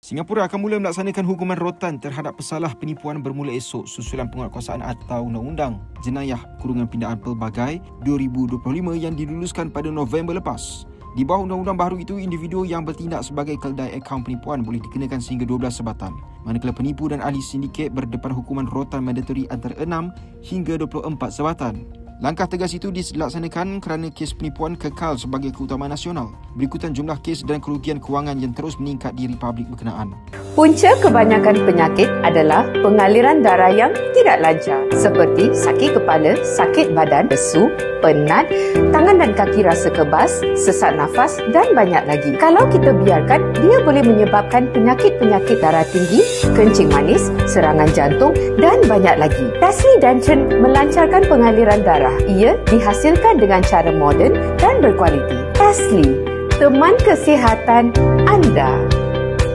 Singapura akan mula melaksanakan hukuman rotan terhadap pesalah penipuan bermula esok susulan penguatkuasaan atau undang-undang jenayah kurungan pindaan pelbagai 2025 yang diluluskan pada November lepas. Di bawah undang-undang baru itu, individu yang bertindak sebagai keldai akaun penipuan boleh dikenakan sehingga 12 sebatan. Manakala penipu dan ahli sindiket berdepan hukuman rotan mandatori antara 6 hingga 24 sebatan. Langkah tegas itu dilaksanakan kerana kes penipuan kekal sebagai keutamaan nasional, berikutan jumlah kes dan kerugian kewangan yang terus meningkat di republik berkenaan. Punca kebanyakan penyakit adalah pengaliran darah yang tidak lancar, seperti sakit kepala, sakit badan, lesu, penat, tangan dan kaki rasa kebas, sesak nafas dan banyak lagi. Kalau kita biarkan, dia boleh menyebabkan penyakit-penyakit darah tinggi, kencing manis, serangan jantung dan banyak lagi. Tasli Danton melancarkan pengaliran darah. Ia dihasilkan dengan cara moden dan berkualiti. Tasli, teman kesihatan anda.